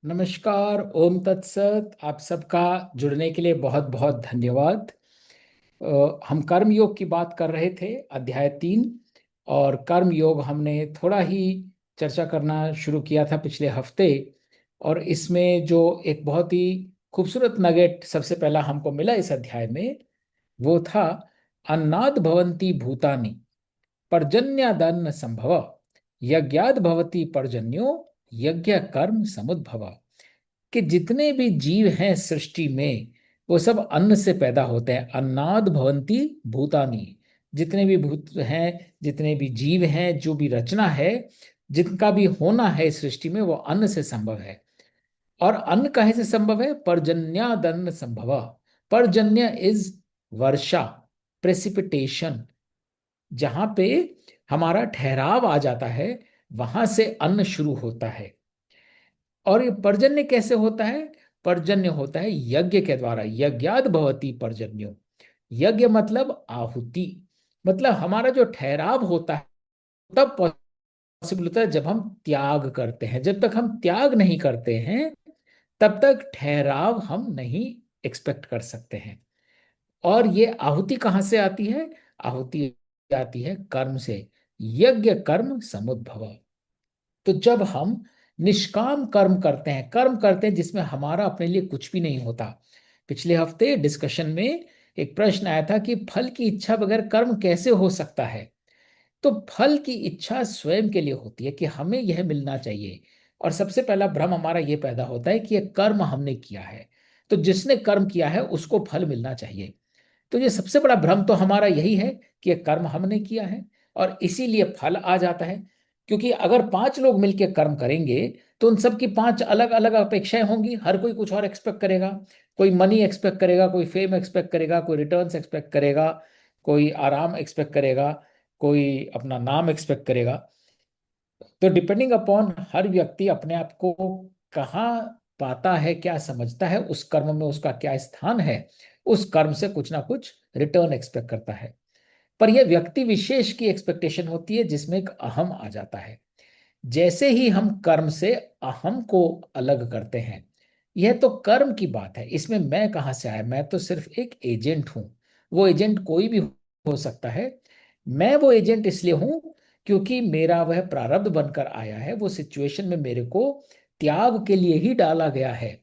नमस्कार। ओम तत्सत। आप सबका जुड़ने के लिए बहुत बहुत धन्यवाद। हम कर्म योग की बात कर रहे थे, अध्याय 3। और कर्म योग हमने थोड़ा ही चर्चा करना शुरू किया था पिछले हफ्ते। और इसमें जो एक बहुत ही खूबसूरत नगेट सबसे पहला हमको मिला इस अध्याय में, वो था अन्नाद भवन्ति भूतानि पर्जन्यादन्न संभव यज्ञाद भवति पर्जन्यो यज्ञ कर्म समुद्भव। कि जितने भी जीव हैं सृष्टि में वो सब अन्न से पैदा होते हैं। अन्नाद भवन्ति भूतानि। जितने भी भूत हैं, जितने भी जीव हैं, जो भी रचना है, जिनका भी होना है इस सृष्टि में, वो अन्न से संभव है। और अन्न काहे से संभव है? पर्जन्यादन्न संभव। पर्जन्य इज वर्षा, प्रेसिपिटेशन। जहां पे हमारा ठहराव आ जाता है, वहां से अन्न शुरू होता है। और ये पर्जन्य कैसे होता है? पर्जन्य होता है यज्ञ के द्वारा। यज्ञाद भवति पर्जन्यो। यज्ञ मतलब आहुति, मतलब हमारा जो ठहराव होता है तब पॉसिबल होता है जब हम त्याग करते हैं। जब तक हम त्याग नहीं करते हैं तब तक ठहराव हम नहीं एक्सपेक्ट कर सकते हैं। और ये आहुति कहाँ से आती है? आहुति आती है कर्म से। यज्ञ कर्म समुद्भव। तो जब हम निष्काम कर्म करते हैं, कर्म करते हैं जिसमें हमारा अपने लिए कुछ भी नहीं होता। पिछले हफ्ते डिस्कशन में एक प्रश्न आया था कि फल की इच्छा बगैर कर्म कैसे हो सकता है। तो फल की इच्छा स्वयं के लिए होती है कि हमें यह मिलना चाहिए। और सबसे पहला भ्रम हमारा यह पैदा होता है कि यह कर्म हमने किया है, तो जिसने कर्म किया है उसको फल मिलना चाहिए। तो ये सबसे बड़ा भ्रम तो हमारा यही है कि ये कर्म हमने किया है और इसीलिए फल आ जाता है। क्योंकि अगर 5 लोग मिलकर कर्म करेंगे तो उन सब की 5 अलग अलग अपेक्षाएं होंगी। हर कोई कुछ और एक्सपेक्ट करेगा। कोई मनी एक्सपेक्ट करेगा, कोई फेम एक्सपेक्ट करेगा, कोई रिटर्न्स एक्सपेक्ट करेगा, कोई आराम एक्सपेक्ट करेगा, कोई अपना नाम एक्सपेक्ट करेगा। तो डिपेंडिंग अपॉन हर व्यक्ति अपने आप को कहाँ पाता है, क्या समझता है, उस कर्म में उसका क्या स्थान है, उस कर्म से कुछ ना कुछ रिटर्न एक्सपेक्ट करता है। पर यह व्यक्ति विशेष की एक्सपेक्टेशन होती है जिसमें एक अहम आ जाता है। जैसे ही हम कर्म से अहम को अलग करते हैं, यह तो कर्म की बात है, इसमें मैं कहाँ से आया? मैं तो सिर्फ एक एजेंट हूं। वो एजेंट कोई भी हो सकता है। मैं वो एजेंट इसलिए हूं क्योंकि मेरा वह प्रारब्ध बनकर आया है। वो सिचुएशन में मेरे को त्याग के लिए ही डाला गया है।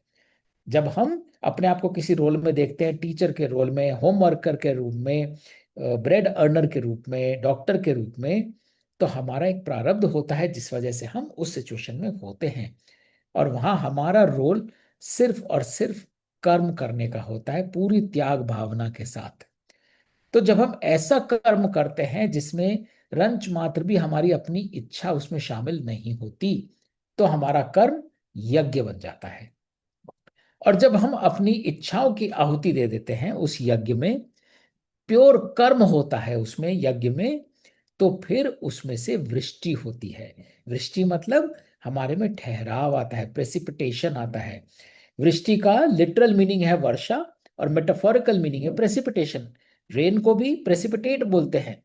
जब हम अपने आप को किसी रोल में देखते हैं, टीचर के रोल में, होम वर्कर के रूप में, ब्रेड अर्नर के रूप में, डॉक्टर के रूप में, तो हमारा एक प्रारब्ध होता है जिस वजह से हम उस सिचुएशन में होते हैं। और वहां हमारा रोल सिर्फ और सिर्फ कर्म करने का होता है, पूरी त्याग भावना के साथ। तो जब हम ऐसा कर्म करते हैं जिसमें रंच मात्र भी हमारी अपनी इच्छा उसमें शामिल नहीं होती, तो हमारा कर्म यज्ञ बन जाता है। और जब हम अपनी इच्छाओं की आहुति दे देते हैं उस यज्ञ में, प्योर कर्म होता है उसमें, यज्ञ में, तो फिर उसमें से वृष्टि होती है। वृष्टि मतलब हमारे में ठहराव आता है, प्रेसिपिटेशन आता है। वृष्टि का लिटरल मीनिंग है वर्षा और मेटाफोरिकल मीनिंग है प्रेसिपिटेशन। रेन को भी प्रेसिपिटेट बोलते हैं।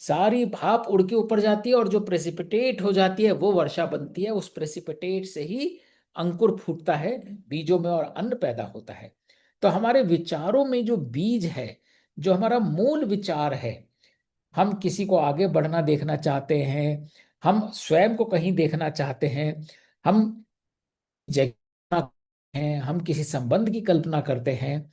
सारी भाप उड़ के ऊपर जाती है और जो प्रेसिपिटेट हो जाती है वो वर्षा बनती है। उस प्रेसिपिटेट से ही अंकुर फूटता है बीजों में और अन्न पैदा होता है। तो हमारे विचारों में जो बीज है, जो हमारा मूल विचार है, हम किसी को आगे बढ़ना देखना चाहते हैं, हम स्वयं को कहीं देखना चाहते हैं, हम जगह हैं, हम किसी संबंध की कल्पना करते हैं,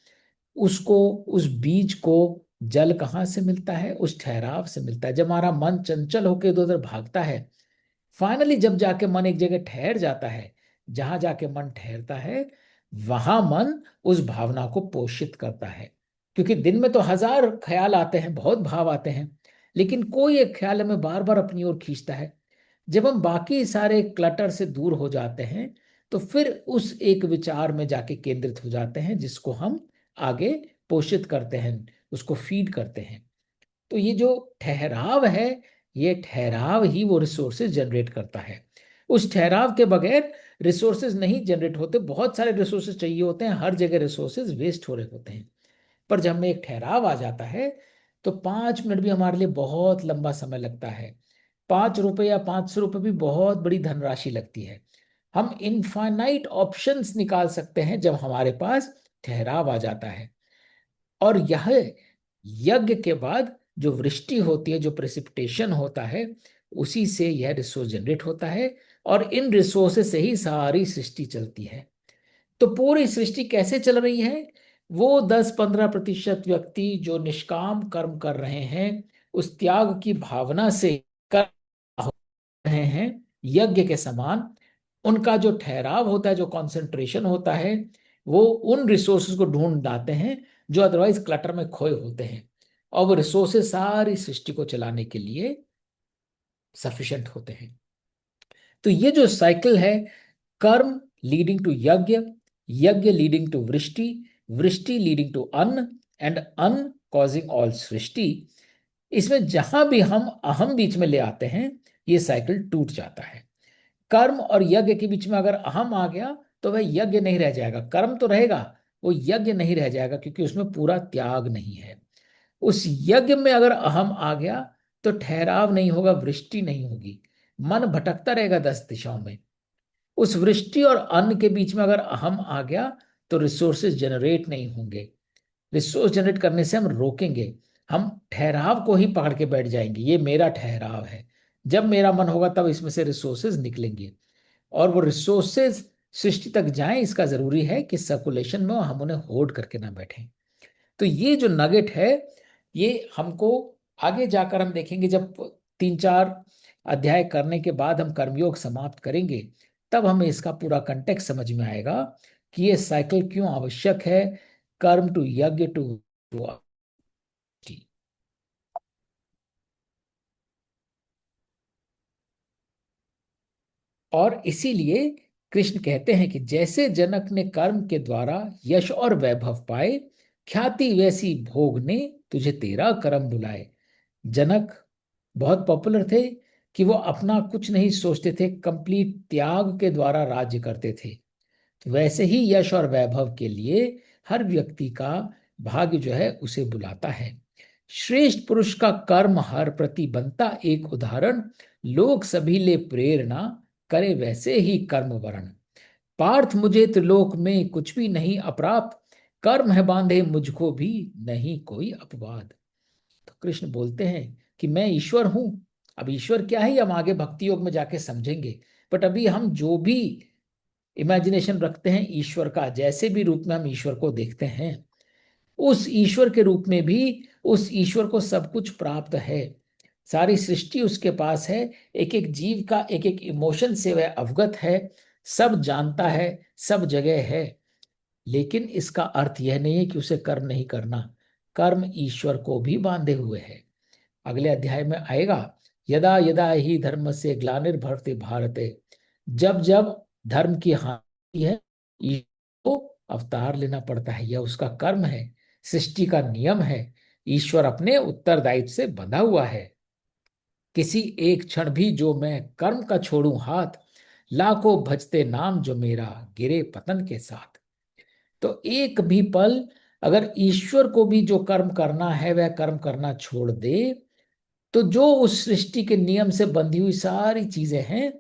उसको, उस बीज को जल कहाँ से मिलता है? उस ठहराव से मिलता है। जब हमारा मन चंचल होकर इधर उधर भागता है, फाइनली जब जाके मन एक जगह ठहर जाता है, जहां जाके मन ठहरता है, वहां मन उस भावना को पोषित करता है। क्योंकि दिन में तो हजार ख्याल आते हैं, बहुत भाव आते हैं, लेकिन कोई एक ख्याल हमें बार बार अपनी ओर खींचता है। जब हम बाकी सारे क्लटर से दूर हो जाते हैं तो फिर उस एक विचार में जाके केंद्रित हो जाते हैं जिसको हम आगे पोषित करते हैं, उसको फीड करते हैं। तो ये जो ठहराव है, ये ठहराव ही वो रिसोर्सेज जनरेट करता है। उस ठहराव के बगैर रिसोर्सेज नहीं जनरेट होते। बहुत सारे रिसोर्सेज चाहिए होते हैं, हर जगह रिसोर्सेज वेस्ट हो रहे होते हैं। पर जब हमें एक ठहराव आ जाता है तो 5 मिनट भी हमारे लिए बहुत लंबा समय लगता है। 5 रुपए या 500 रुपये भी बहुत बड़ी धनराशि लगती है। हम इनफाइनाइट ऑप्शंस निकाल सकते हैं जब हमारे पास ठहराव आ जाता है। और यह यज्ञ के बाद जो वृष्टि होती है, जो प्रेसिपिटेशन होता है, उसी से यह रिसोर्स जनरेट होता है, और इन रिसोर्सेज से ही सारी सृष्टि चलती है। तो पूरी सृष्टि कैसे चल रही है? वो 10-15% व्यक्ति जो निष्काम कर्म कर रहे हैं, उस त्याग की भावना से कर रहे हैं यज्ञ के समान, उनका जो ठहराव होता है, जो कंसंट्रेशन होता है, वो उन रिसोर्सेज को ढूंढ लाते हैं जो अदरवाइज क्लटर में खोए होते हैं, और वो रिसोर्सेज सारी सृष्टि को चलाने के लिए सफिशिएंट होते हैं। तो ये जो साइकिल है, कर्म लीडिंग टू यज्ञ, यज्ञ लीडिंग टू वृष्टि, वृष्टि लीडिंग टू अन्न, एंड अन्न कॉजिंग ऑल सृष्टि, इसमें जहां भी हम अहम बीच में ले आते हैं, ये साइकिल टूट जाता है। कर्म और यज्ञ के बीच में अगर अहम आ गया तो वह यज्ञ नहीं रह जाएगा, कर्म तो रहेगा, वो यज्ञ नहीं रह जाएगा, क्योंकि उसमें पूरा त्याग नहीं है। उस यज्ञ में अगर अहम आ गया तो ठहराव नहीं होगा, वृष्टि नहीं होगी, मन भटकता रहेगा 10 दिशाओं में। उस वृष्टि और अन्न के बीच में अगर अहम आ गया तो रिसोर्सेज जनरेट नहीं होंगे। रिसोर्स जनरेट करने से हम रोकेंगे, हम ठहराव को ही पकड़ के बैठ जाएंगे, ये मेरा ठहराव है, जब मेरा मन होगा तब इसमें से रिसोर्सेज निकलेंगे, और वो रिसोर्सेज सृष्टि तक जाएं, इसका जरूरी है कि सर्कुलेशन में हम उन्हें होल्ड करके ना बैठें। तो ये जो नगेट है, ये हमको आगे जाकर हम देखेंगे, जब 3-4 अध्याय करने के बाद हम कर्मयोग समाप्त करेंगे, तब हमें इसका पूरा कंटेक्स्ट समझ में आएगा कि ये साइकिल क्यों आवश्यक है, कर्म टू यज्ञ टू। और इसीलिए कृष्ण कहते हैं कि जैसे जनक ने कर्म के द्वारा यश और वैभव पाए, ख्याति वैसी भोग ने तुझे तेरा कर्म बुलाए। जनक बहुत पॉपुलर थे कि वो अपना कुछ नहीं सोचते थे, कंप्लीट त्याग के द्वारा राज्य करते थे। तो वैसे ही यश और वैभव के लिए हर व्यक्ति का भाग्य जो है उसे बुलाता है। श्रेष्ठ पुरुष का कर्म हर प्रति बनता एक उदाहरण, लोग सभी ले प्रेरणा, करे वैसे ही कर्म वरण। पार्थ मुझे त्रिलोक में कुछ भी नहीं अप्राप्त, कर्म है बांधे मुझको भी नहीं कोई अपवाद। तो कृष्ण बोलते हैं कि मैं ईश्वर हूं। अब ईश्वर क्या है, हम आगे भक्ति योग में जाके समझेंगे, बट अभी हम जो भी इमेजिनेशन रखते हैं ईश्वर का, जैसे भी रूप में हम ईश्वर को देखते हैं, उस ईश्वर के रूप में भी उस ईश्वर को सब कुछ प्राप्त है, सारी सृष्टि उसके पास है, एक एक जीव का एक एक इमोशन से वह अवगत है, सब जानता है, सब जगह है। लेकिन इसका अर्थ यह नहीं है कि उसे कर्म नहीं करना, कर्म ईश्वर को भी बांधे हुए है। अगले अध्याय में आएगा, यदा यदा ही धर्म से ग्लानिर्भवति भारत, जब जब धर्म की हानि है, ईश्वर को अवतार लेना पड़ता है, यह उसका कर्म है, सृष्टि का नियम है, ईश्वर अपने उत्तरदायित्व से बंधा हुआ है। किसी एक क्षण भी जो मैं कर्म का छोड़ूं हाथ, लाखों भजते नाम जो मेरा गिरे पतन के साथ। तो एक भी पल अगर ईश्वर को भी जो कर्म करना है वह कर्म करना छोड़ दे, तो जो उस सृष्टि के नियम से बंधी हुई सारी चीजें हैं,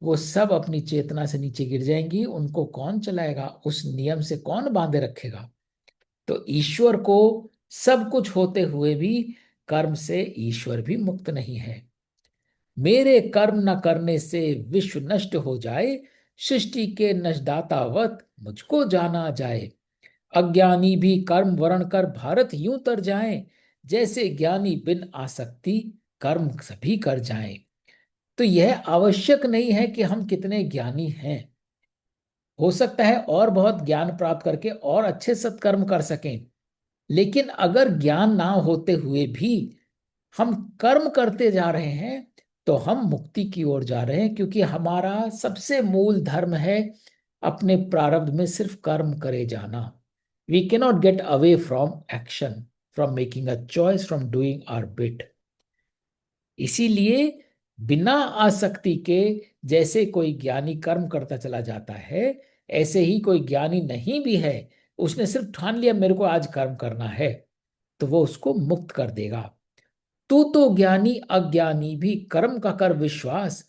वो सब अपनी चेतना से नीचे गिर जाएंगी। उनको कौन चलाएगा, उस नियम से कौन बांधे रखेगा? तो ईश्वर को सब कुछ होते हुए भी कर्म से ईश्वर भी मुक्त नहीं है। मेरे कर्म न करने से विश्व नष्ट हो जाए, सृष्टि के नष्टदातावत मुझको जाना जाए। अज्ञानी भी कर्म वरण कर भारत यूं तर जाएं, जैसे ज्ञानी बिन आसक्ति कर्म सभी कर जाएं। तो यह आवश्यक नहीं है कि हम कितने ज्ञानी हैं, हो सकता है और बहुत ज्ञान प्राप्त करके और अच्छे सत्कर्म कर सकें, लेकिन अगर ज्ञान ना होते हुए भी हम कर्म करते जा रहे हैं तो हम मुक्ति की ओर जा रहे हैं, क्योंकि हमारा सबसे मूल धर्म है अपने प्रारब्ध में सिर्फ कर्म करे जाना। We cannot get away from action, from making a choice, from doing our bit. इसीलिए बिना आसक्ति के, जैसे कोई ज्ञानी कर्म करता चला जाता है, ऐसे ही कोई ज्ञानी नहीं भी है, उसने सिर्फ ठान लिया मेरे को आज कर्म करना है, तो वो उसको मुक्त कर देगा। तू तो ज्ञानी अज्ञानी भी कर्म का कर विश्वास,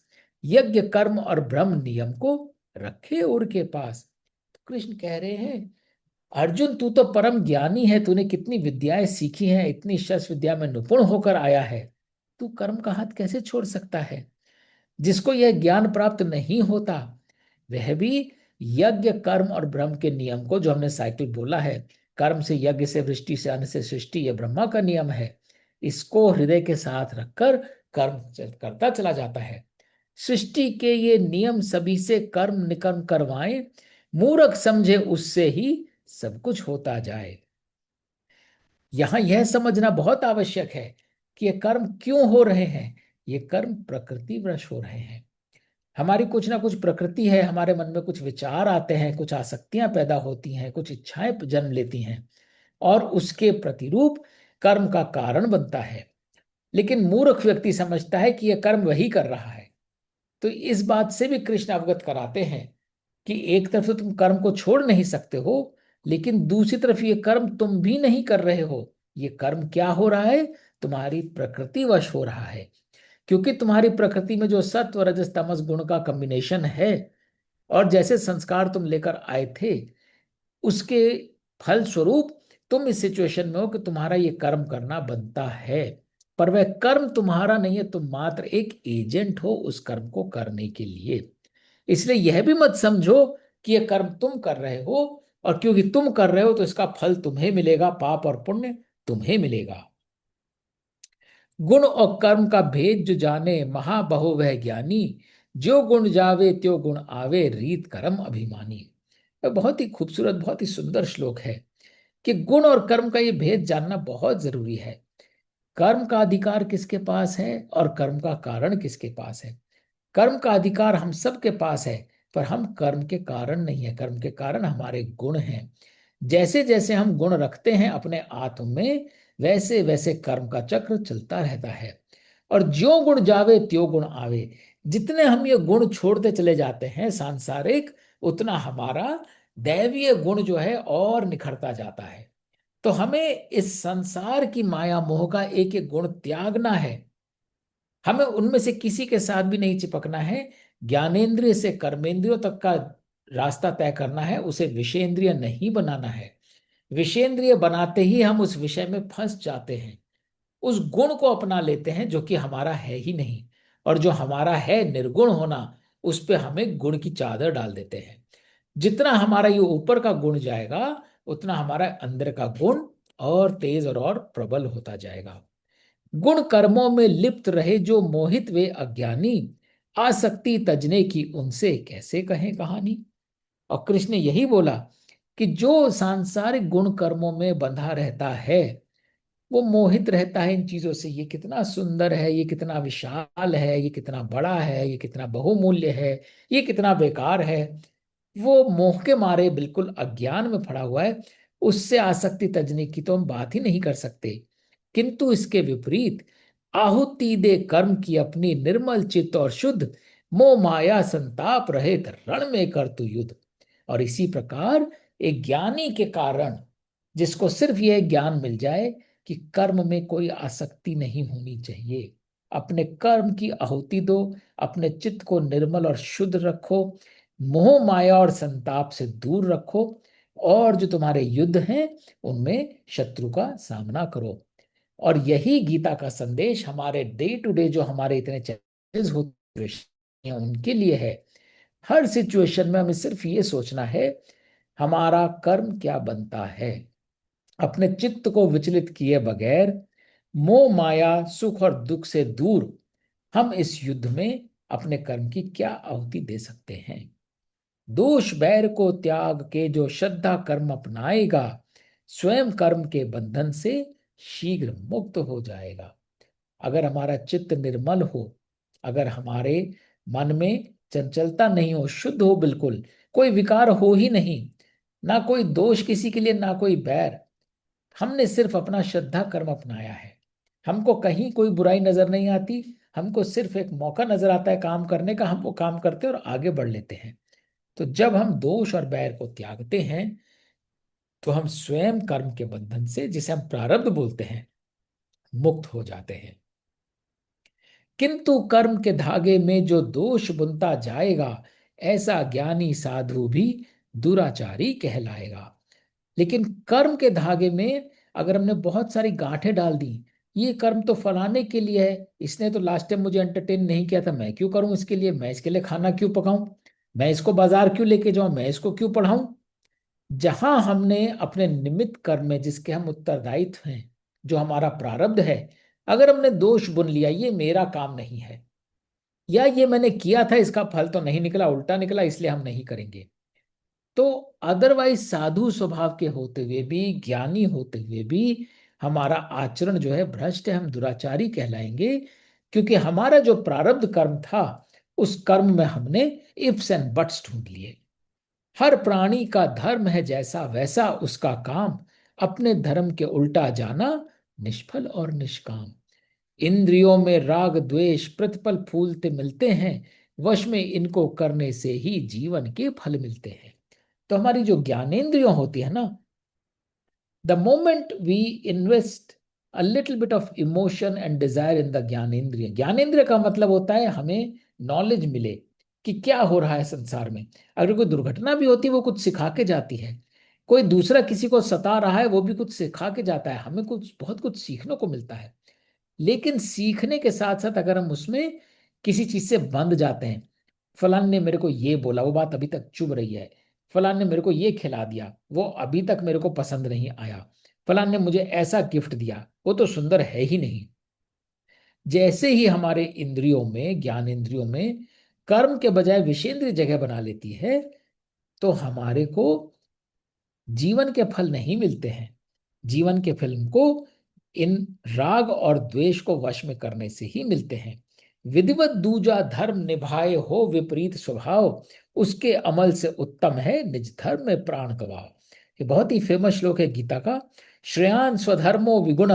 यज्ञ कर्म और ब्रह्म नियम को रखे उर के पास। तो कृष्ण कह रहे हैं, अर्जुन तू तो परम ज्ञानी है, तूने कितनी विद्याएं सीखी हैं, इतनी शस्त्र विद्या में निपुण होकर आया है, तू कर्म का हाथ कैसे छोड़ सकता है? जिसको यह ज्ञान प्राप्त नहीं होता, वह भी यज्ञ कर्म और ब्रह्म के नियम को, जो हमने साइकिल बोला है, कर्म से यज्ञ से वृष्टि से अन्न से सृष्टि, यह ब्रह्मा का नियम है, इसको हृदय के साथ रखकर कर्म करता चला जाता है। सृष्टि के ये नियम सभी से कर्म निकर्म करवाएं, मूर्ख समझे उससे ही सब कुछ होता जाए। यहां यह समझना बहुत आवश्यक है कि ये कर्म क्यों हो रहे हैं। ये कर्म प्रकृति वश हो रहे हैं। हमारी कुछ ना कुछ प्रकृति है, हमारे मन में कुछ विचार आते हैं, कुछ आसक्तियां पैदा होती हैं, कुछ इच्छाएं जन्म लेती हैं, और उसके प्रतिरूप कर्म का कारण बनता है। लेकिन मूर्ख व्यक्ति समझता है कि यह कर्म वही कर रहा है। तो इस बात से भी कृष्ण अवगत कराते हैं कि एक तरफ तो तुम कर्म को छोड़ नहीं सकते हो, लेकिन दूसरी तरफ ये कर्म तुम भी नहीं कर रहे हो। ये कर्म क्या हो रहा है? तुम्हारी प्रकृति वश हो रहा है, क्योंकि तुम्हारी प्रकृति में जो सत्व रजस तमस गुण का कॉम्बिनेशन है, और जैसे संस्कार तुम लेकर आए थे, उसके फल स्वरूप तुम इस सिचुएशन में हो कि तुम्हारा ये कर्म करना बनता है। पर वह कर्म तुम्हारा नहीं है, तुम मात्र एक एजेंट हो उस कर्म को करने के लिए। इसलिए यह भी मत समझो कि यह कर्म तुम कर रहे हो, और क्योंकि तुम कर रहे हो तो इसका फल तुम्हें मिलेगा, पाप और पुण्य तुम्हें मिलेगा। गुण और कर्म का भेद जो जाने, महाबहु वह ज्ञानी, जो गुण जावे त्यो गुण आवे, रीत कर्म अभिमानी। यह बहुत ही खूबसूरत, बहुत ही सुंदर श्लोक है कि गुण और कर्म का ये भेद जानना बहुत जरूरी है। कर्म का अधिकार किसके पास है और कर्म का कारण किसके पास है? कर्म का अधिकार हम सब के पास है, पर हम कर्म के कारण नहीं है। कर्म के कारण हमारे गुण हैं। जैसे जैसे हम गुण रखते हैं अपने आत्म में, वैसे वैसे कर्म का चक्र चलता रहता है। और ज्यों गुण जावे त्यों गुण आवे। जितने हम ये गुण छोड़ते चले जाते हैं सांसारिक, उतना हमारा दैवीय गुण जो है और निखरता जाता है। तो हमें इस संसार की माया मोह का एक एक गुण त्यागना है। हमें उनमें से किसी के साथ भी नहीं चिपकना है। ज्ञानेंद्रिय से कर्मेंद्रियों तक का रास्ता तय करना है, उसे विषेंद्रिय नहीं बनाना है। विषेंद्रिय बनाते ही हम उस विषय में फंस जाते हैं, उस गुण को अपना लेते हैं जो कि हमारा है ही नहीं। और जो हमारा है निर्गुण होना, उस पे हमें गुण की चादर डाल देते हैं। जितना हमारा ये ऊपर का गुण जाएगा, उतना हमारा अंदर का गुण और तेज और प्रबल होता जाएगा। गुण कर्मों में लिप्त रहे जो मोहित वे अज्ञानी, आसक्ति तजने की उनसे कैसे कहें कहानी। और कृष्ण ने यही बोला कि जो सांसारिक गुण कर्मों में बंधा रहता है, वो मोहित रहता है इन चीजों से। ये कितना सुंदर है, ये कितना विशाल है, ये कितना बड़ा है, ये कितना बहुमूल्य है, ये कितना बेकार है। वो मोह के मारे बिल्कुल अज्ञान में पड़ा हुआ है। उससे आसक्ति तजने की तो हम बात ही नहीं कर सकते। किंतु इसके विपरीत आहुति दे कर्म की अपनी, निर्मल चित्त और शुद्ध, मोह माया संताप रहित रण में कर तू युद्ध। और इसी प्रकार एक ज्ञानी के कारण, जिसको सिर्फ यह ज्ञान मिल जाए कि कर्म में कोई आसक्ति नहीं होनी चाहिए, अपने कर्म की आहुति दो, अपने चित्त को निर्मल और शुद्ध रखो, मोह माया और संताप से दूर रखो, और जो तुम्हारे युद्ध हैं उनमें शत्रु का सामना करो। और यही गीता का संदेश हमारे डे टू डे, जो हमारे इतने चैलेंजेस होते हैं उनके लिए है। हर सिचुएशन में हमें सिर्फ ये सोचना है, हमारा कर्म क्या बनता है। अपने चित्त को विचलित किए बगैर, मोह माया सुख और दुख से दूर, हम इस युद्ध में अपने कर्म की क्या आहुति दे सकते हैं। दोष बैर को त्याग के जो श्रद्धा कर्म अपनाएगा, स्वयं कर्म के बंधन से शीघ्र मुक्त हो जाएगा। अगर हमारा चित्त निर्मल हो, अगर हमारे मन में चंचलता नहीं हो, शुद्ध हो बिल्कुल, कोई विकार हो ही नहीं, ना कोई दोष किसी के लिए, ना कोई बैर, हमने सिर्फ अपना श्रद्धा कर्म अपनाया है, हमको कहीं कोई बुराई नजर नहीं आती, हमको सिर्फ एक मौका नजर आता है काम करने का, हम वो काम करते हैं और आगे बढ़ लेते हैं। तो जब हम दोष और बैर को त्यागते हैं, तो हम स्वयं कर्म के बंधन से, जिसे हम प्रारब्ध बोलते हैं, मुक्त हो जाते हैं। किंतु कर्म के धागे में जो दोष बुनता जाएगा, ऐसा ज्ञानी साधु भी दुराचारी कहलाएगा। लेकिन कर्म के धागे में अगर हमने बहुत सारी गांठें डाल दी, ये कर्म तो फलाने के लिए है, इसने तो लास्ट टाइम मुझे एंटरटेन नहीं किया था, मैं क्यों करूं इसके लिए, मैं इसके लिए खाना क्यों पकाऊं, मैं इसको बाजार क्यों लेके जाऊं, मैं इसको क्यों पढ़ाऊं। जहां हमने अपने निमित्त कर्म में जिसके हम उत्तरदायित्व हैं, जो हमारा प्रारब्ध है, अगर हमने दोष बुन लिया, ये मेरा काम नहीं है, या ये मैंने किया था इसका फल तो नहीं निकला, उल्टा निकला, इसलिए हम नहीं करेंगे, तो अदरवाइज साधु स्वभाव के होते हुए भी, ज्ञानी होते हुए भी हमारा आचरण जो है भ्रष्ट है, हम दुराचारी कहलाएंगे। क्योंकि हमारा जो प्रारब्ध कर्म था, उस कर्म में हमने इफ्स एंड बट्स ढूंढ लिए। हर प्राणी का धर्म है जैसा वैसा उसका काम, अपने धर्म के उल्टा जाना निष्फल और निष्काम। इंद्रियों में राग द्वेष प्रतिपल फूलते मिलते हैं, वश में इनको करने से ही जीवन के फल मिलते हैं। तो हमारी जो ज्ञानेंद्रियों होती है ना, the moment we invest a little bit of emotion and desire in the ज्ञानेंद्रिय, ज्ञानेंद्रिय का मतलब होता है हमें नॉलेज मिले कि क्या हो रहा है संसार में। अगर कोई दुर्घटना भी होती है वो कुछ सिखा के जाती है, कोई दूसरा किसी को सता रहा है वो भी कुछ सिखा के जाता है, हमें कुछ बहुत कुछ सीखने को मिलता है। लेकिन सीखने के साथ साथ अगर हम उसमें किसी चीज से बंध जाते हैं, फलान ने मेरे को ये बोला, वो बात अभी तक चुभ रही है, फलान ने मेरे को ये खिला दिया, वो अभी तक मेरे को पसंद नहीं आया, फलान ने मुझे ऐसा गिफ्ट दिया, वो तो सुंदर है ही नहीं। जैसे ही हमारे इंद्रियों में, ज्ञान इंद्रियों में कर्म के बजाय विषेंद्रिय जगह बना लेती है, तो हमारे को जीवन के फल नहीं मिलते हैं। जीवन के फल को इन राग और द्वेष को वश में करने से ही मिलते हैं। विधिवत दूजा धर्म निभाए हो विपरीत स्वभाव, उसके अमल से उत्तम है निज धर्म में प्राण गवाओ। ये बहुत ही फेमस श्लोक है गीता का। श्रेयान स्वधर्मो विगुण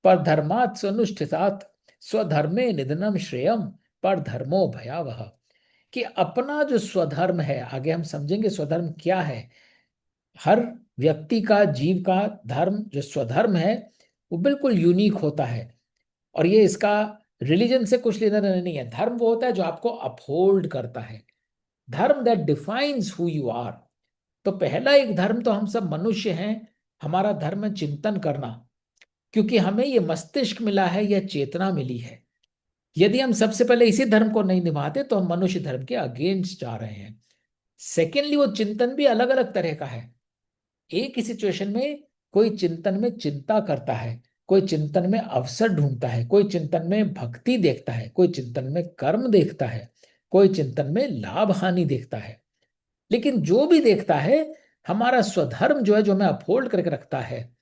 पर धर्मात् स्वनुष्ठितात्, स्वधर्मे निधनम श्रेयम पर धर्मो भयावह। कि अपना जो स्वधर्म है, आगे हम समझेंगे स्वधर्म क्या है। हर व्यक्ति का, जीव का धर्म जो स्वधर्म है वो बिल्कुल यूनिक होता है, और ये इसका रिलीजन से कुछ लेना देना नहीं है। धर्म वो होता है जो आपको अपहोल्ड करता है, धर्म that defines who you are. तो पहला एक धर्म तो हम सब मनुष्य हैं, हमारा धर्म है चिंतन करना, क्योंकि हमें ये मस्तिष्क मिला है, यह चेतना मिली है। यदि हम सबसे पहले इसी धर्म को नहीं निभाते तो हम मनुष्य धर्म के अगेंस्ट जा रहे हैं। सेकेंडली, वो चिंतन भी अलग अलग तरह का है। एक ही सिचुएशन में कोई चिंतन में चिंता करता है, कोई चिंतन में अवसर ढूंढता है, कोई चिंतन में भक्ति देखता है, कोई चिंतन में कर्म देखता है, कोई चिंतन में लाभ हानि देखता है। लेकिन जो भी देखता है, हमारा स्वधर्म जो है, जो हमें अपहोल्ड करके रखता है।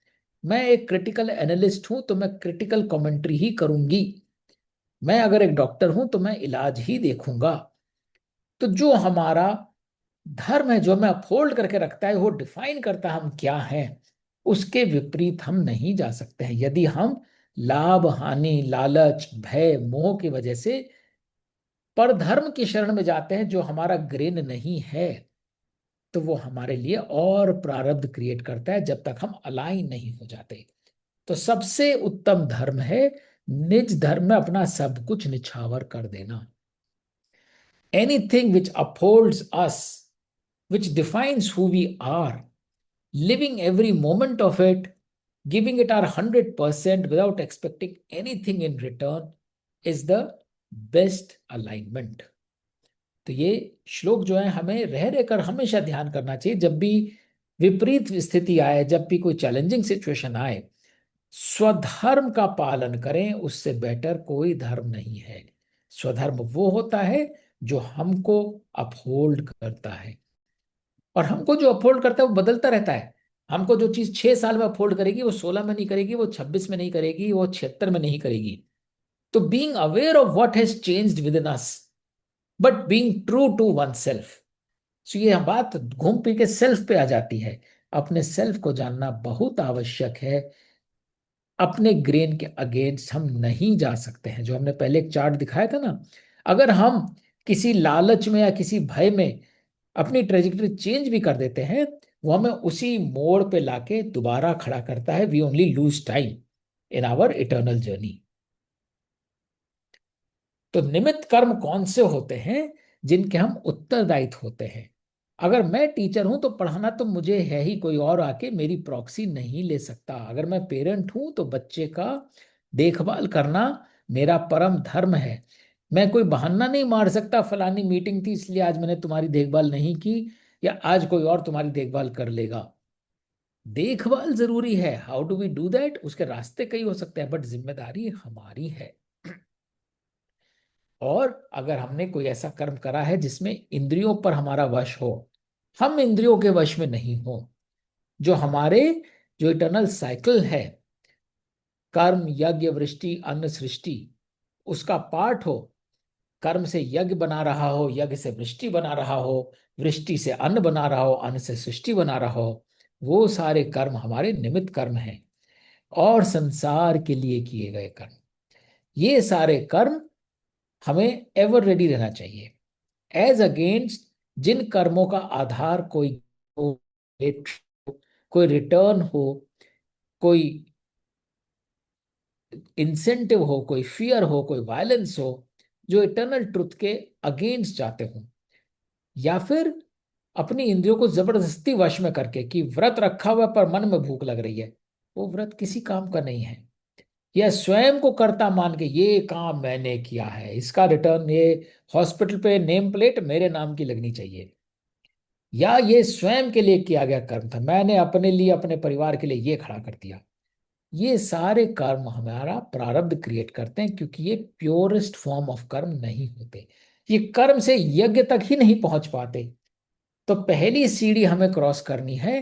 मैं एक क्रिटिकल एनालिस्ट हूं तो मैं क्रिटिकल कमेंट्री ही करूंगी। मैं अगर एक डॉक्टर हूं तो मैं इलाज ही देखूंगा। तो जो हमारा धर्म है, जो हमें अपहोल्ड करके रखता है, वो डिफाइन करता है हम क्या हैं, उसके विपरीत हम नहीं जा सकते हैं। यदि हम लाभ हानि, लालच, भय, मोह की वजह से परधर्म की शरण में जाते हैं जो हमारा ग्रेन नहीं है, तो वो हमारे लिए और प्रारब्ध क्रिएट करता है जब तक हम अलाइन नहीं हो जाते। तो सबसे उत्तम धर्म है निज धर्म में अपना सब कुछ निछावर कर देना। Anything which upholds us, which defines who we are, living every moment of it, giving it our 100% without expecting anything in return, is the best alignment. तो ये श्लोक जो है हमें रह रहकर हमेशा ध्यान करना चाहिए। जब भी विपरीत स्थिति आए, जब भी कोई चैलेंजिंग सिचुएशन आए, स्वधर्म का पालन करें, उससे बेटर कोई धर्म नहीं है। स्वधर्म वो होता है जो हमको अपहोल्ड करता है, और हमको जो अपहोल्ड करता है वो बदलता रहता है। हमको जो चीज 6 साल में अपहोल्ड करेगी वो 16 में नहीं करेगी, वो 26 में नहीं करेगी, वो 76 में नहीं करेगी। तो being aware of what has changed within us, but being true to oneself. So ये बात घूम फिर के सेल्फ पे आ जाती है। अपने सेल्फ को जानना बहुत आवश्यक है। अपने ग्रेन के अगेंस्ट हम नहीं जा सकते हैं। जो हमने पहले एक चार्ट दिखाया था ना, अगर हम किसी लालच में या किसी भय में अपनी ट्रेजेक्टरी चेंज भी कर देते हैं, वो हमें उसी मोड़ पे लाके दोबारा खड़ा करता है। We only lose time in our eternal journey. तो निमित्त कर्म कौन से होते हैं? जिनके हम उत्तरदायित्व होते हैं। अगर मैं टीचर हूं तो पढ़ाना तो मुझे है ही, कोई और आके मेरी प्रॉक्सी नहीं ले सकता। अगर मैं पेरेंट हूं तो बच्चे का देखभाल करना मेरा परम धर्म है। मैं कोई बहाना नहीं मार सकता, फलानी मीटिंग थी इसलिए आज मैंने तुम्हारी देखभाल नहीं की, या आज कोई और तुम्हारी देखभाल कर लेगा। देखभाल जरूरी है। How do we do that, उसके रास्ते कई हो सकते हैं, बट जिम्मेदारी हमारी है। और अगर हमने कोई ऐसा कर्म करा है जिसमें इंद्रियों पर हमारा वश हो, हम इंद्रियों के वश में नहीं हो, जो हमारे जो इटर्नल साइकिल है, कर्म यज्ञ वृष्टि अन्न सृष्टि, उसका पार्ट हो, कर्म से यज्ञ बना रहा हो, यज्ञ से वृष्टि बना रहा हो, वृष्टि से अन्न बना रहा हो, अन्न से सृष्टि बना रहा हो, वो सारे कर्म हमारे निमित्त कर्म हैं और संसार के लिए किए गए कर्म। ये सारे कर्म हमें एवर रेडी रहना चाहिए, एज अगेंस्ट जिन कर्मों का आधार कोई हो, कोई रिटर्न हो, कोई इंसेंटिव हो, कोई फियर हो, कोई वायलेंस हो, जो इटर्नल ट्रुथ के अगेंस्ट जाते हो, या फिर अपनी इंद्रियों को जबरदस्ती वश में करके कि व्रत रखा हुआ पर मन में भूख लग रही है, वो व्रत किसी काम का नहीं है। या स्वयं को कर्ता मान के ये काम मैंने किया है, इसका रिटर्न ये हॉस्पिटल पे नेम प्लेट मेरे नाम की लगनी चाहिए, या ये स्वयं के लिए किया गया कर्म था, मैंने अपने लिए अपने परिवार के लिए ये खड़ा कर दिया। ये सारे कर्म हमारा प्रारब्ध क्रिएट करते हैं, क्योंकि ये प्योरेस्ट फॉर्म ऑफ कर्म नहीं होते। ये कर्म से यज्ञ तक ही नहीं पहुंच पाते। तो पहली सीढ़ी हमें क्रॉस करनी है,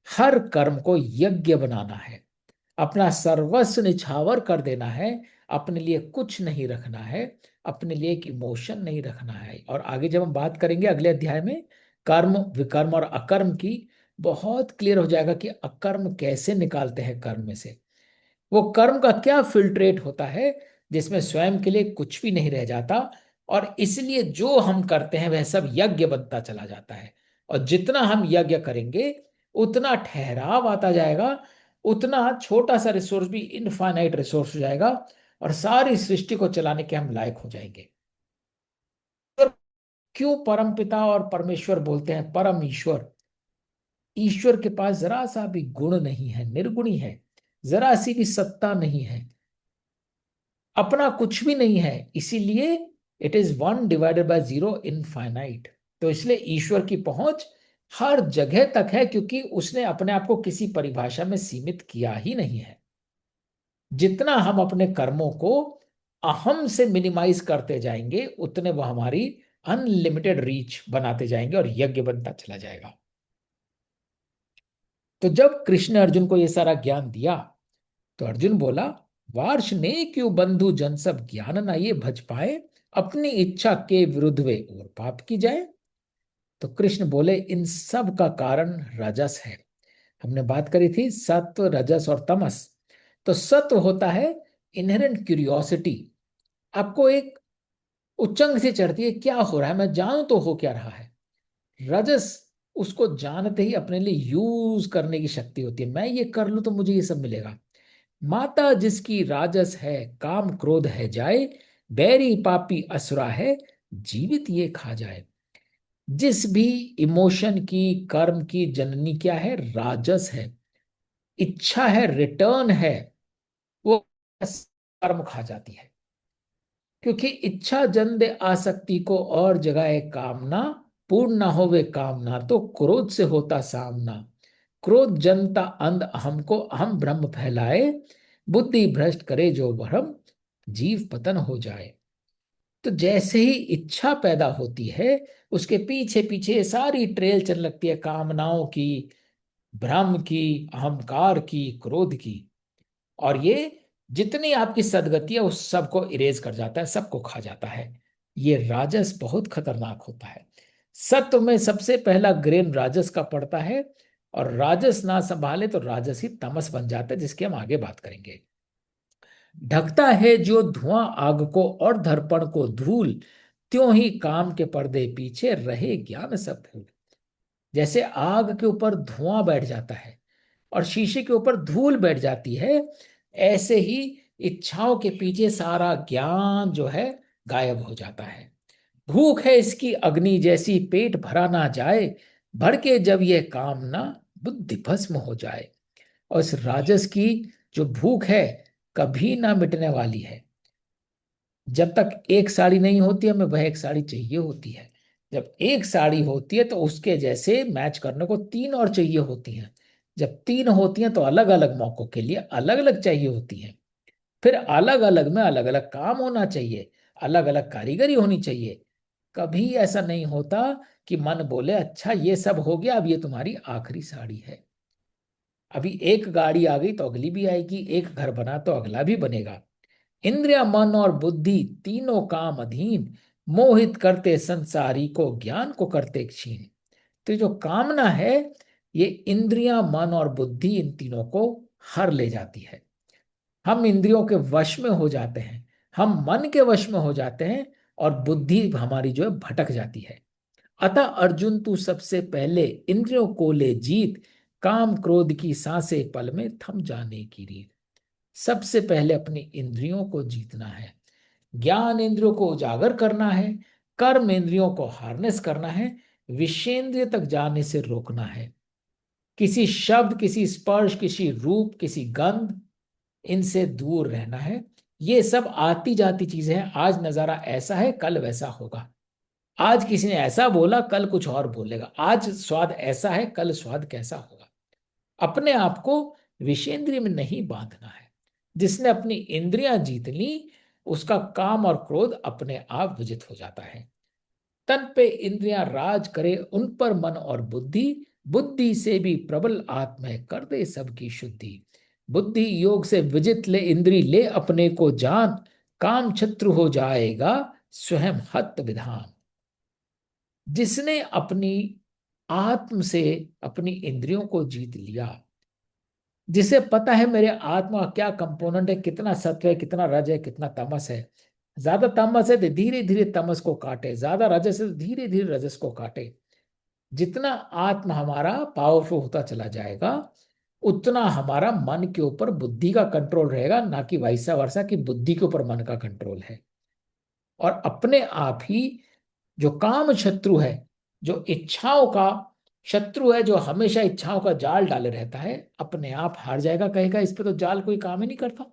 हर कर्म को यज्ञ बनाना है, अपना सर्वस्व निछावर कर देना है, अपने लिए कुछ नहीं रखना है, अपने लिए एक इमोशन नहीं रखना है। और आगे जब हम बात करेंगे अगले अध्याय में कर्म विकर्म और अकर्म की, बहुत क्लियर हो जाएगा कि अकर्म कैसे निकालते हैं कर्म में से, वो कर्म का क्या फिल्ट्रेट होता है जिसमें स्वयं के लिए कुछ भी नहीं रह जाता। और इसलिए जो हम करते हैं वह सब यज्ञ बनता चला जाता है। और जितना हम यज्ञ करेंगे उतना ठहराव आता जाएगा, उतना छोटा सा रिसोर्स भी इनफाइनाइट रिसोर्स हो जाएगा, और सारी सृष्टि को चलाने के हम लायक हो जाएंगे। और क्यों परम पिता और परमेश्वर बोलते हैं परम ईश्वर? ईश्वर के पास जरा सा भी गुण नहीं है, निर्गुणी है, जरा सी भी सत्ता नहीं है, अपना कुछ भी नहीं है, इसीलिए it is one divided by zero infinite. तो इसलिए ईश्वर की पहुंच हर जगह तक है, क्योंकि उसने अपने आप को किसी परिभाषा में सीमित किया ही नहीं है। जितना हम अपने कर्मों को अहम से मिनिमाइज करते जाएंगे, उतने वो हमारी अनलिमिटेड रीच बनाते जाएंगे और यज्ञ बनता चला जाएगा। तो जब कृष्ण ने अर्जुन को यह सारा ज्ञान दिया, तो अर्जुन बोला, वार्ष ने क्यों बंधु जन सब ज्ञान ना ये भज पाए, अपनी इच्छा के विरुद्ध वे और पाप की जाए। तो कृष्ण बोले, इन सब का कारण रजस है। हमने बात करी थी सत्व रजस और तमस। तो सत्व होता है इनहेरेंट क्यूरियोसिटी, आपको एक उच्चंग से चढ़ती है, क्या हो रहा है, मैं जानूं तो हो क्या रहा है। रजस, उसको जानते ही अपने लिए यूज करने की शक्ति होती है, मैं ये कर लूं तो मुझे ये सब मिलेगा। माता जिसकी राजस है, काम क्रोध है जाए, बैरी पापी असुरा है, जीवित ये खा जाए। जिस भी इमोशन की, कर्म की जननी क्या है? राजस है। इच्छा है, रिटर्न है, वो कर्म खा जाती है। क्योंकि इच्छा जन दे आसक्ति को और जगाए कामना, पूर्ण ना होवे कामना तो क्रोध से होता सामना। क्रोध जनता अंध अहम को, अहम ब्रह्म फैलाए, बुद्धि भ्रष्ट करे जो भ्रम, जीव पतन हो जाए। तो जैसे ही इच्छा पैदा होती है, उसके पीछे पीछे सारी ट्रेल चल लगती है, कामनाओं की, भ्रम की, अहंकार की, क्रोध की। और ये जितनी आपकी सदगति है उस सबको इरेज कर जाता है, सबको खा जाता है। ये राजस बहुत खतरनाक होता है। सत्व में सबसे पहला ग्रेन राजस का पड़ता है, और राजस ना संभाले तो राजस ही तमस बन जाता है, जिसकी हम आगे बात करेंगे। ढकता है जो धुआं आग को और दर्पण को धूल, त्यों ही काम के पर्दे पीछे रहे ज्ञान सब भूल। जैसे आग के ऊपर धुआं बैठ जाता है और शीशे के ऊपर धूल बैठ जाती है, ऐसे ही इच्छाओं के पीछे सारा ज्ञान जो है गायब हो जाता है। भूख है इसकी अग्नि जैसी, पेट भरा ना जाए, भर के जब यह कामना, बुद्धि भस्म हो जाए। और इस राजस की जो भूख है कभी ना मिटने वाली है। जब तक एक साड़ी नहीं होती, हमें वह एक साड़ी चाहिए होती है। जब एक साड़ी होती है तो उसके जैसे मैच करने को तीन और चाहिए होती हैं। जब तीन होती हैं तो अलग अलग मौकों के लिए अलग अलग चाहिए होती हैं। फिर अलग अलग में अलग अलग काम होना चाहिए, अलग अलग कारीगरी होनी चाहिए। कभी ऐसा नहीं होता कि मन बोले अच्छा ये सब हो गया, अब ये तुम्हारी आखिरी साड़ी है। अभी एक गाड़ी आ गई तो अगली भी आएगी, एक घर बना तो अगला भी बनेगा। इंद्रिया, मन और बुद्धि तीनों काम अधीन, मोहित करते संसारी को, ज्ञान को करते क्षीण। तो ये जो कामना है, ये इंद्रियां, मन और बुद्धि, इन तीनों को हर ले जाती है। हम इंद्रियों के वश में हो जाते हैं, हम मन के वश में हो जाते हैं, और बुद्धि हमारी जो है भटक जाती है। अतः अर्जुन तू सबसे पहले इंद्रियों को ले जीत, काम क्रोध की सांसें पल में थम जाने की रीत। सबसे पहले अपनी इंद्रियों को जीतना है, ज्ञान इंद्रियों को उजागर करना है, कर्म इंद्रियों को हार्नेस करना है, विषेंद्रिय तक जाने से रोकना है। किसी शब्द, किसी स्पर्श, किसी रूप, किसी गंध, इनसे दूर रहना है। ये सब आती जाती चीजें हैं। आज नजारा ऐसा है, कल वैसा होगा। आज किसी ने ऐसा बोला, कल कुछ और बोलेगा। आज स्वाद ऐसा है, कल स्वाद कैसा होगा। अपने आप को विषेंद्रिय में नहीं बांधना है। जिसने अपनी इंद्रियां जीत ली, उसका काम और क्रोध अपने आप विजित हो जाता है। तन पे इंद्रियां राज करे, उन पर मन और बुद्धि, बुद्धि से भी प्रबल आत्मा है, कर दे सबकी शुद्धि। बुद्धि योग से विजित ले इंद्री, ले अपने को जान, काम शत्रु हो जाएगा स्वयं हत विधान। जिसने अपनी आत्म से अपनी इंद्रियों को जीत लिया, जिसे पता है मेरे आत्मा का क्या कंपोनेंट है, कितना सत्व है, कितना रज है, कितना तमस है। ज्यादा तमस है तो धीरे धीरे तमस को काटे, ज्यादा रजस है तो धीरे धीरे रजस को काटे। जितना आत्मा हमारा पावरफुल होता चला जाएगा, उतना हमारा मन के ऊपर बुद्धि का कंट्रोल रहेगा, ना कि वैसा वर्षा की बुद्धि के ऊपर मन का कंट्रोल है। और अपने आप ही जो काम शत्रु है, जो इच्छाओं का शत्रु है, जो हमेशा इच्छाओं का जाल डाले रहता है, अपने आप हार जाएगा। कहेगा इस पे तो जाल कोई काम ही नहीं करता।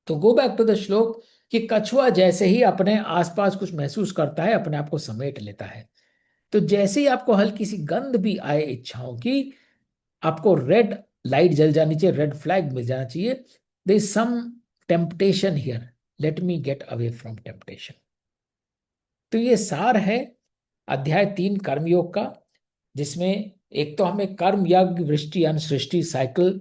तो गो बैक टू द श्लोक कि कछुआ जैसे ही अपने आसपास कुछ महसूस करता है, अपने आप को समेट लेता है। तो जैसे ही आपको हल्की सी गंध भी आए इच्छाओं की, आपको रेड लाइट जल जानी चाहिए, रेड फ्लैग मिल जाना चाहिए। There is some temptation here, let me get away from temptation. तो ये सार है अध्याय 3 कर्मयोग का, जिसमें एक तो हमें कर्म, यज्ञ, वृष्टि, अन्न, सृष्टि साइकिल,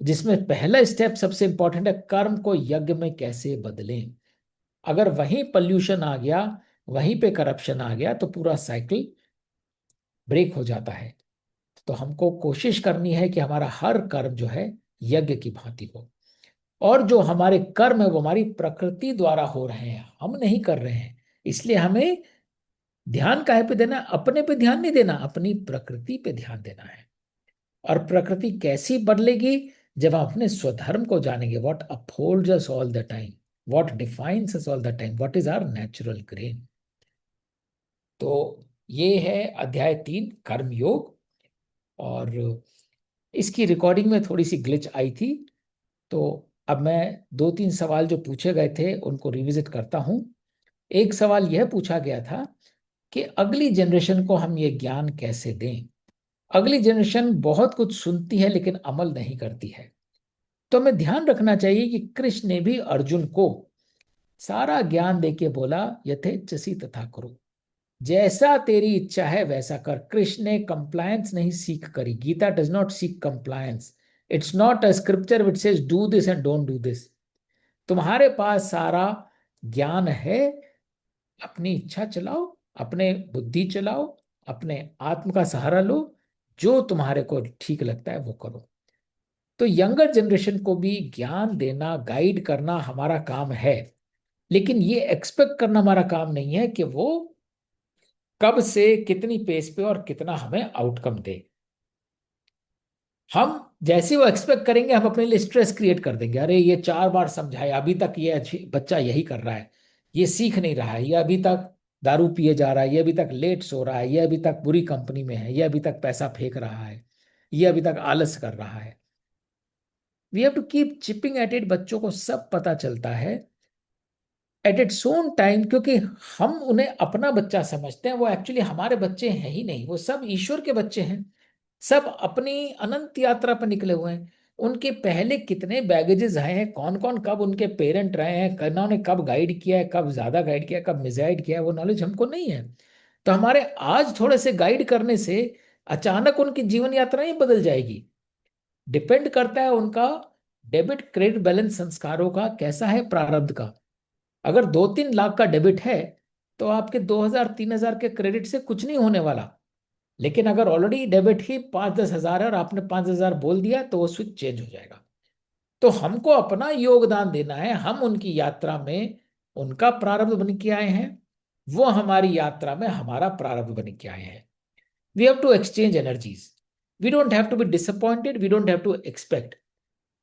जिसमें पहला स्टेप सबसे इंपॉर्टेंट है, कर्म को यज्ञ में कैसे बदलें। अगर वहीं पॉल्यूशन आ गया, वहीं पे करप्शन आ गया, तो पूरा साइकिल ब्रेक हो जाता है। तो हमको कोशिश करनी है कि हमारा हर कर्म जो है यज्ञ की भांति हो। और जो हमारे कर्म है वो हमारी प्रकृति द्वारा हो रहे हैं, हम नहीं कर रहे हैं। इसलिए हमें ध्यान काहे पे देना, अपने पे ध्यान नहीं देना, अपनी प्रकृति पे ध्यान देना है। और प्रकृति कैसी बदलेगी, जब हम अपने स्वधर्म को जानेंगे। What upholds us all the time, what defines us all the time, what is our natural grain. तो ये है अध्याय 3 कर्मयोग। और इसकी रिकॉर्डिंग में थोड़ी सी ग्लिच आई थी, तो अब मैं 2-3 सवाल जो पूछे गए थे उनको रिविजिट करता हूं। एक सवाल यह पूछा गया था कि अगली जनरेशन को हम ये ज्ञान कैसे दें। अगली जनरेशन बहुत कुछ सुनती है लेकिन अमल नहीं करती है। तो हमें ध्यान रखना चाहिए कि कृष्ण ने भी अर्जुन को सारा ज्ञान देके बोला, यथेच्छसी तथा करो, जैसा तेरी इच्छा है वैसा कर। कृष्ण ने कंप्लायंस नहीं सीख करी। Gita does not seek compliance. It's not a scripture which says do this and don't do this. तुम्हारे पास सारा ज्ञान है, अपनी इच्छा चलाओ, अपने बुद्धि चलाओ, अपने आत्म का सहारा लो, जो तुम्हारे को ठीक लगता है वो करो। तो यंगर जनरेशन को भी ज्ञान देना, गाइड करना हमारा काम है। लेकिन ये एक्सपेक्ट करना हमारा काम नहीं है कि वो कब से कितनी पेस पे और कितना हमें आउटकम दे। हम जैसे वो एक्सपेक्ट करेंगे, हम अपने लिए स्ट्रेस क्रिएट कर देंगे। अरे ये 4 बार समझाया, अभी तक ये बच्चा यही कर रहा है, ये सीख नहीं रहा है, ये अभी तक दारू पिए जा रहा है, ये अभी तक लेट सो रहा है, ये अभी तक बुरी कंपनी में है, ये अभी तक पैसा फेंक रहा है, ये अभी तक आलस कर रहा है। We have to keep chipping at it. बच्चों को सब पता चलता है एट इट्स ओन टाइम, क्योंकि हम उन्हें अपना बच्चा समझते हैं, वो एक्चुअली हमारे बच्चे हैं ही नहीं, वो सब ईश्वर के बच्चे हैं। सब अपनी अनंत यात्रा पर निकले हुए हैं। उनके पहले कितने बैगेजेस आए हैं, कौन कौन कब उनके पेरेंट रहे हैं, उन्होंने कब गाइड किया है, कब ज्यादा गाइड किया है, कब मिसगाइड किया है, वो नॉलेज हमको नहीं है। तो हमारे आज थोड़े से गाइड करने से अचानक उनकी जीवन यात्रा ही बदल जाएगी। डिपेंड करता है उनका डेबिट क्रेडिट बैलेंस संस्कारों का कैसा है, प्रारब्ध का। अगर 2-3 लाख का डेबिट है तो आपके 2,000-3,000 के क्रेडिट से कुछ नहीं होने वाला। लेकिन अगर ऑलरेडी डेबिट ही 5-10 हज़ार है और आपने 5,000 बोल दिया तो वो स्विच चेंज हो जाएगा। तो हमको अपना योगदान देना है। हम उनकी यात्रा में उनका प्रारब्ध बन के आए हैं, वो हमारी यात्रा में हमारा प्रारब्ध बन के आए हैं। We have to exchange energies. We don't have to be disappointed, we don't have to expect,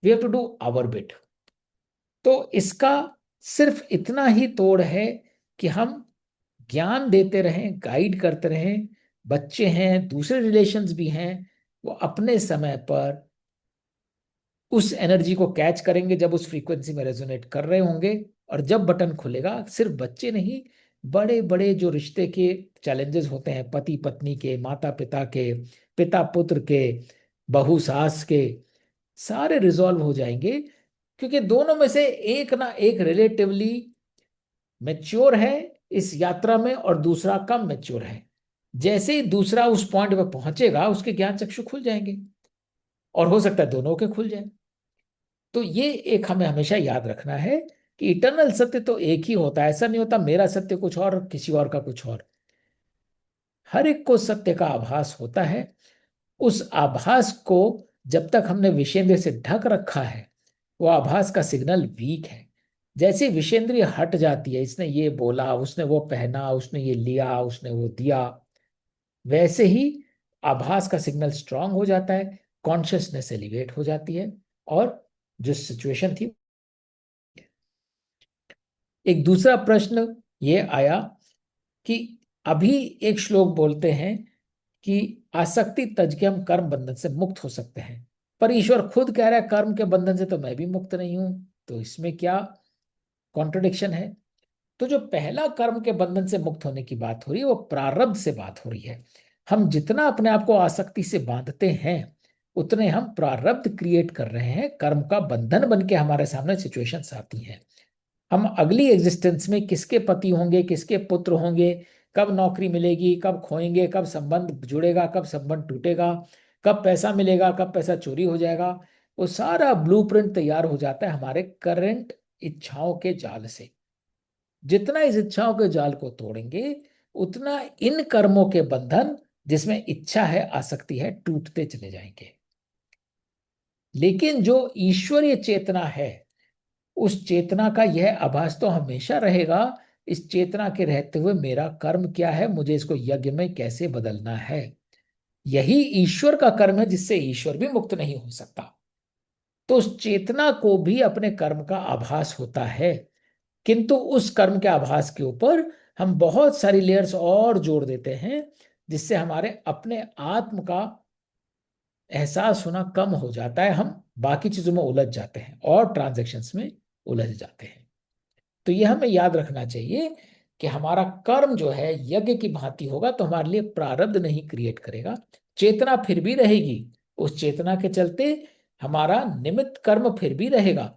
we have to do our bit. तो इसका सिर्फ इतना ही तोड़ है कि हम ज्ञान देते रहें, गाइड करते रहें। बच्चे हैं, दूसरे रिलेशंस भी हैं, वो अपने समय पर उस एनर्जी को कैच करेंगे जब उस फ्रीक्वेंसी में रेजोनेट कर रहे होंगे। और जब बटन खुलेगा, सिर्फ बच्चे नहीं, बड़े बड़े जो रिश्ते के चैलेंजेस होते हैं, पति पत्नी के, माता पिता के, पिता पुत्र के, बहू सास के, सारे रिजॉल्व हो जाएंगे। क्योंकि दोनों में से एक ना एक रिलेटिवली मैच्योर है इस यात्रा में और दूसरा कम मैच्योर है। जैसे ही दूसरा उस पॉइंट पर पहुंचेगा, उसके ज्ञान चक्षु खुल जाएंगे, और हो सकता है दोनों के खुल जाए। तो ये एक हमें हमेशा याद रखना है कि इटर्नल सत्य तो एक ही होता है। ऐसा नहीं होता मेरा सत्य कुछ और किसी और का कुछ और। हर एक को सत्य का आभास होता है। उस आभास को जब तक हमने विषेंद्र से ढक रखा है, वो आभास का सिग्नल वीक है। जैसे विषेंद्रिय हट जाती है, इसने ये बोला, उसने वो पहना, उसने ये लिया, उसने वो दिया, वैसे ही आभास का सिग्नल स्ट्रांग हो जाता है, कॉन्शियसनेस एलिवेट हो जाती है, और जो सिचुएशन थी। एक दूसरा प्रश्न ये आया कि अभी एक श्लोक बोलते हैं कि आसक्ति तज के हम कर्म बंधन से मुक्त हो सकते हैं, पर ईश्वर खुद कह रहा है कर्म के बंधन से तो मैं भी मुक्त नहीं हूं। तो इसमें क्या कॉन्ट्रडिक्शन है? तो जो पहला कर्म के बंधन से मुक्त होने की बात हो रही है, वो प्रारब्ध से बात हो रही है। हम जितना अपने आप को आसक्ति से बांधते हैं, उतने हम प्रारब्ध क्रिएट कर रहे हैं, कर्म का बंधन बन के हमारे सामने सिचुएशंस आती हैं। हम अगली एग्जिस्टेंस में किसके पति होंगे, किसके पुत्र होंगे, कब नौकरी मिलेगी, कब खोएंगे, कब संबंध जुड़ेगा, कब संबंध टूटेगा, कब पैसा मिलेगा, कब पैसा चोरी हो जाएगा, वो सारा ब्लूप्रिंट तैयार हो जाता है हमारे करंट इच्छाओं के जाल से। जितना इस इच्छाओं के जाल को तोड़ेंगे, उतना इन कर्मों के बंधन, जिसमें इच्छा है, आसक्ति है, टूटते चले जाएंगे। लेकिन जो ईश्वरीय चेतना है, उस चेतना का यह आभास तो हमेशा रहेगा। इस चेतना के रहते हुए मेरा कर्म क्या है, मुझे इसको यज्ञ में कैसे बदलना है, यही ईश्वर का कर्म है, जिससे ईश्वर भी मुक्त नहीं हो सकता। तो उस चेतना को भी अपने कर्म का आभास होता है, किंतु उस कर्म के आभास के ऊपर हम बहुत सारी लेयर्स और जोड़ देते हैं, जिससे हमारे अपने आत्म का एहसास होना कम हो जाता है। हम बाकी चीजों में उलझ जाते हैं और ट्रांजैक्शंस में उलझ जाते हैं। तो यह हमें याद रखना चाहिए कि हमारा कर्म जो है यज्ञ की भांति होगा, तो हमारे लिए प्रारब्ध नहीं क्रिएट करेगा। चेतना फिर भी रहेगी, उस चेतना के चलते हमारा निमित्त कर्म फिर भी रहेगा।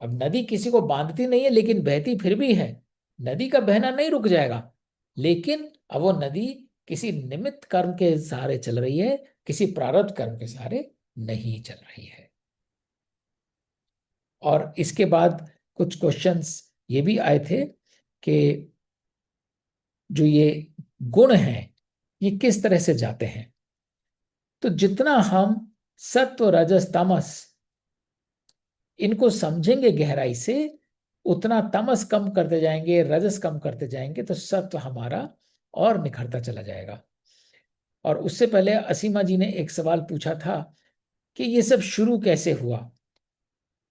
अब नदी किसी को बांधती नहीं है, लेकिन बहती फिर भी है। नदी का बहना नहीं रुक जाएगा, लेकिन अब वो नदी किसी निमित्त कर्म के सहारे चल रही है, किसी प्रारब्ध कर्म के सहारे नहीं चल रही है। और इसके बाद कुछ क्वेश्चंस ये भी आए थे कि जो ये गुण हैं, ये किस तरह से जाते हैं। तो जितना हम सत्व रजस तमस इनको समझेंगे गहराई से, उतना तमस कम करते जाएंगे, रजस कम करते जाएंगे, तो सत्व हमारा और निखरता चला जाएगा। और उससे पहले असीमा जी ने एक सवाल पूछा था कि ये सब शुरू कैसे हुआ।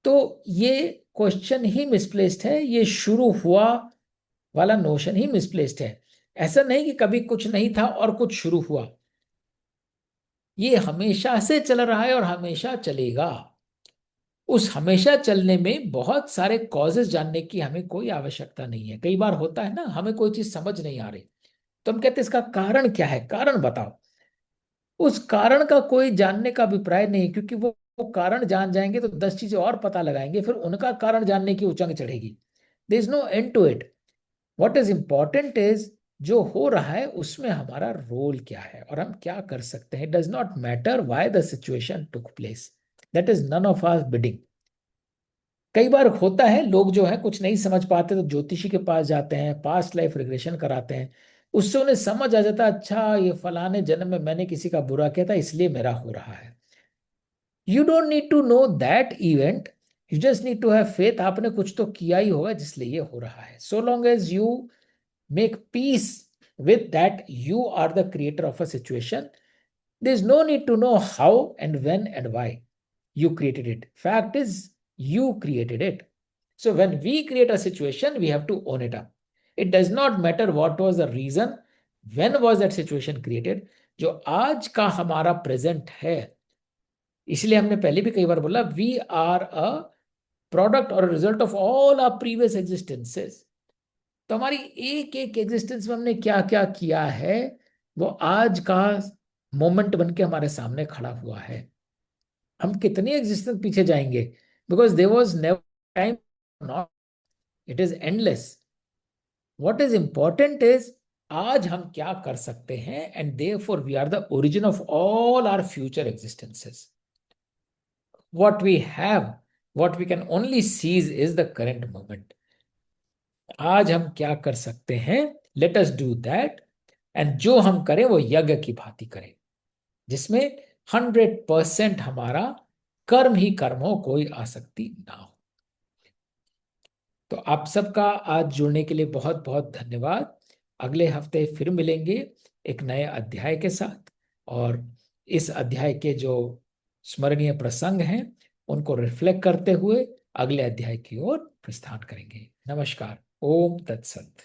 तो ये क्वेश्चन ही मिसप्लेस्ड है। ये शुरू हुआ वाला नोशन ही मिसप्लेस्ड है। ऐसा नहीं कि कभी कुछ नहीं था और कुछ शुरू हुआ, ये हमेशा से चल रहा है और हमेशा चलेगा। उस हमेशा चलने में बहुत सारे कॉजेस जानने की हमें कोई आवश्यकता नहीं है। कई बार होता है ना, हमें कोई चीज समझ नहीं आ रही, तो हम कहते हैं इसका कारण क्या है, कारण बताओ। उस कारण का कोई जानने का अभिप्राय नहीं, क्योंकि वो कारण जान जाएंगे तो 10 चीजें और पता लगाएंगे, फिर उनका कारण जानने की उचंग चढ़ेगी। There is no end to it. What is important is जो हो रहा है उसमें हमारा रोल क्या है और हम क्या कर सकते हैं। It does not matter why the situation took place, that is none of our bidding. कई बार होता है लोग जो है कुछ नहीं समझ पाते तो ज्योतिषी के पास जाते हैं, पास्ट लाइफ रिग्रेशन कराते हैं, उससे उन्हें समझ आ जाता है, अच्छा ये फलाने जन्म में मैंने किसी का बुरा किया था इसलिए मेरा हो रहा है। You don't need to know that event, you just need to have faith. आपने कुछ तो किया ही होगा जिसलिए ये हो रहा है। So long as you make peace with that you are the creator of a situation, there's no need to know how and when and why you created it. Fact is, you created it. So when we create a situation, we have to own it up। It does not matter what was the reason, when was that situation created। जो आज का हमारा present है, इसलिए हमने पहले भी कई बार बोला, वी आर अ प्रोडक्ट और result of all our previous existences. तो हमारी एक एक एग्जिस्टेंस में हमने क्या क्या किया है, वो आज का मोमेंट बन के हमारे सामने खड़ा हुआ है। हम कितनी एग्जिस्टेंस पीछे जाएंगे, because there was never time, not, it is endless. What is important is आज हम क्या कर सकते हैं, and therefore we are the origin of all our future existences. What we have, what we can only seize is the current moment. आज हम क्या कर सकते हैं, let us do that. And जो हम करें वो यज्ञ की भांति करें, जिसमें 100% हमारा कर्म ही कर्म हो, कोई आसक्ति ना हो। तो आप सबका आज जुड़ने के लिए बहुत बहुत धन्यवाद। अगले हफ्ते फिर मिलेंगे एक नए अध्याय के साथ, और इस अध्याय के जो स्मरणीय प्रसंग हैं उनको रिफ्लेक्ट करते हुए अगले अध्याय की ओर प्रस्थान करेंगे। नमस्कार। ओम तत्सत।